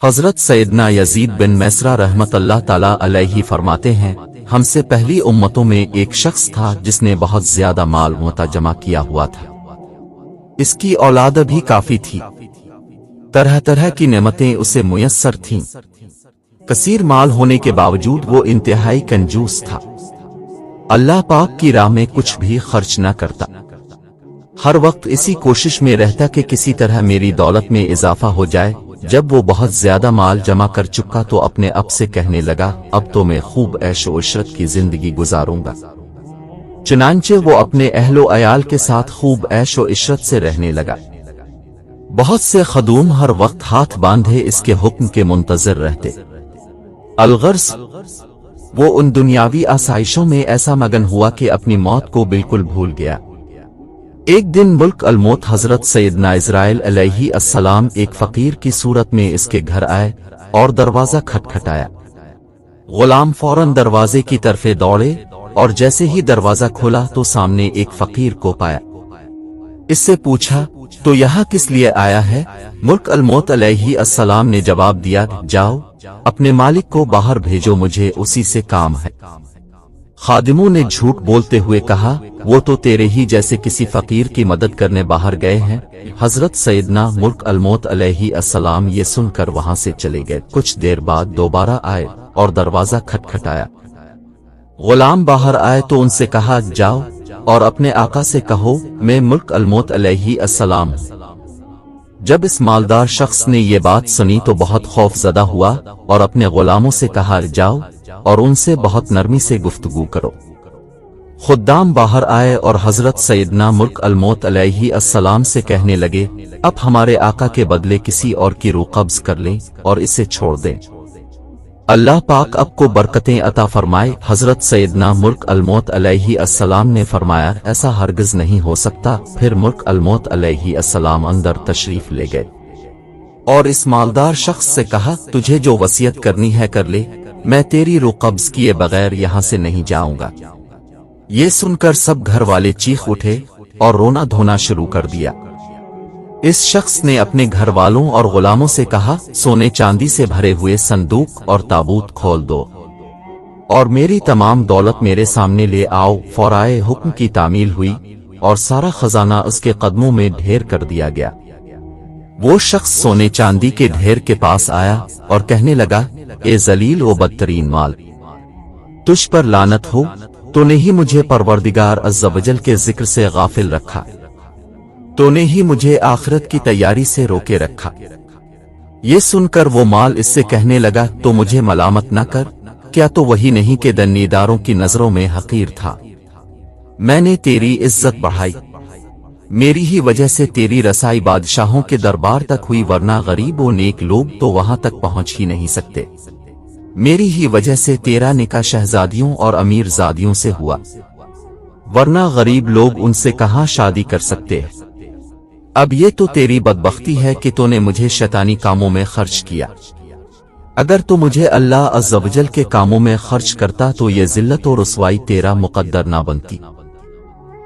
حضرت سیدنا یزید بن میسرہ رحمت اللہ تعالی علیہ فرماتے ہیں، ہم سے پہلی امتوں میں ایک شخص تھا جس نے بہت زیادہ مال جمع کیا ہوا تھا۔ اس کی اولاد بھی کافی تھی، طرح طرح کی نعمتیں اسے میسر تھیں۔ کثیر مال ہونے کے باوجود وہ انتہائی کنجوس تھا، اللہ پاک کی راہ میں کچھ بھی خرچ نہ کرتا، ہر وقت اسی کوشش میں رہتا کہ کسی طرح میری دولت میں اضافہ ہو جائے۔ جب وہ بہت زیادہ مال جمع کر چکا تو اپنے اب سے کہنے لگا، اب تو میں خوب عیش و عشرت کی زندگی گزاروں گا۔ چنانچہ وہ اپنے اہل و عیال کے ساتھ خوب عیش و عشرت سے رہنے لگا۔ بہت سے خدوم ہر وقت ہاتھ باندھے اس کے حکم کے منتظر رہتے۔ الغرض وہ ان دنیاوی آسائشوں میں ایسا مگن ہوا کہ اپنی موت کو بالکل بھول گیا۔ ایک دن ملک الموت حضرت سیدنا عزرائیل علیہ السلام ایک فقیر کی صورت میں اس کے گھر آئے اور دروازہ کھٹکھٹایا۔ غلام فوراً دروازے کی طرف دوڑے اور جیسے ہی دروازہ کھولا تو سامنے ایک فقیر کو پایا۔ اس سے پوچھا، تو یہاں کس لیے آیا ہے؟ ملک الموت علیہ السلام نے جواب دیا، جاؤ اپنے مالک کو باہر بھیجو، مجھے اسی سے کام ہے۔ خادموں نے جھوٹ بولتے ہوئے کہا، وہ تو تیرے ہی جیسے کسی فقیر کی مدد کرنے باہر گئے ہیں۔ حضرت سیدنا ملک الموت علیہ السلام یہ سن کر وہاں سے چلے گئے۔ کچھ دیر بعد دوبارہ آئے اور دروازہ کھٹکھٹایا۔ غلام باہر آئے تو ان سے کہا، جاؤ اور اپنے آقا سے کہو میں ملک الموت علیہ السلام ہوں۔ جب اس مالدار شخص نے یہ بات سنی تو بہت خوف زدہ ہوا اور اپنے غلاموں سے کہا، جاؤ اور ان سے بہت نرمی سے گفتگو کرو۔ خدام باہر آئے اور حضرت سیدنا ملک الموت علیہ السلام سے کہنے لگے، اب ہمارے آقا کے بدلے کسی اور کی روح قبض کر لیں اور اسے چھوڑ دیں، اللہ پاک اب کو برکتیں عطا فرمائے۔ حضرت سیدنا ملک الموت علیہ السلام نے فرمایا، ایسا ہرگز نہیں ہو سکتا۔ پھر ملک الموت علیہ السلام اندر تشریف لے گئے اور اس مالدار شخص سے کہا، تجھے جو وصیت کرنی ہے کر لے، میں تیری روح قبض کیے بغیر یہاں سے نہیں جاؤں گا۔ یہ سن کر سب گھر والے چیخ اٹھے اور رونا دھونا شروع کر دیا۔ اس شخص نے اپنے گھر والوں اور غلاموں سے کہا، سونے چاندی سے بھرے ہوئے صندوق اور تابوت کھول دو اور میری تمام دولت میرے سامنے لے آؤ۔ فورائے حکم کی تعمیل ہوئی اور سارا خزانہ اس کے قدموں میں ڈھیر کر دیا گیا۔ وہ شخص سونے چاندی کے ڈھیر کے پاس آیا اور کہنے لگا، اے ذلیل و بدترین مال، تجھ پر لعنت ہو، تو نے ہی مجھے پروردگار عز و جل کے ذکر سے غافل رکھا، تو نے ہی مجھے آخرت کی تیاری سے روکے رکھا۔ یہ سن کر وہ مال اس سے کہنے لگا، تو مجھے ملامت نہ کر، کیا تو وہی نہیں کہ دنیداروں کی نظروں میں حقیر تھا؟ میں نے تیری عزت بڑھائی، میری ہی وجہ سے تیری رسائی بادشاہوں کے دربار تک ہوئی، ورنہ غریب و نیک لوگ تو وہاں تک پہنچ ہی نہیں سکتے۔ میری ہی وجہ سے تیرا نکاح شہزادیوں اور امیر زادیوں سے ہوا، ورنہ غریب لوگ ان سے کہاں شادی کر سکتے ہیں۔ اب یہ تو تیری بدبختی ہے کہ تو نے مجھے شیطانی کاموں میں خرچ کیا، اگر تو مجھے اللہ عز و جل کے کاموں میں خرچ کرتا تو یہ ذلت و رسوائی تیرا مقدر نہ بنتی۔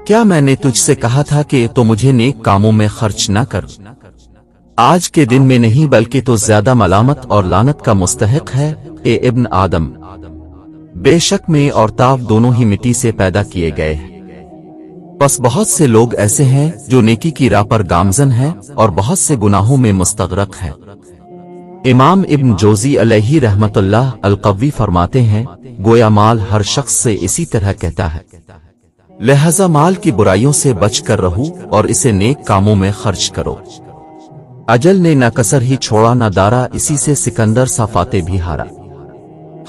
کیا میں نے تجھ سے کہا تھا کہ تو مجھے نیک کاموں میں خرچ نہ کر؟ آج کے دن میں نہیں بلکہ تو زیادہ ملامت اور لعنت کا مستحق ہے۔ اے ابن آدم، بے شک میں اور تاف دونوں ہی مٹی سے پیدا کیے گئے ہیں، بس بہت سے لوگ ایسے ہیں جو نیکی کی راہ پر گامزن ہیں اور بہت سے گناہوں میں مستغرق ہیں۔ امام ابن جوزی علیہ رحمت اللہ القوی فرماتے ہیں، گویا مال ہر شخص سے اسی طرح کہتا ہے، لہذا مال کی برائیوں سے بچ کر رہو اور اسے نیک کاموں میں خرچ کرو۔ اجل نے نہ کسر ہی چھوڑا نہ دارا، اسی سے سکندر سا فاتح بھی ہارا۔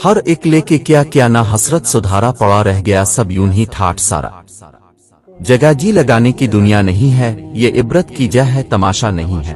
ہر ایک لے کے کیا کیا نہ حسرت سدھارا، پڑا رہ گیا سب یوں ہی ٹھاٹ سارا۔ جگہ جی لگانے کی دنیا نہیں ہے، یہ عبرت کی جا ہے تماشا نہیں ہے۔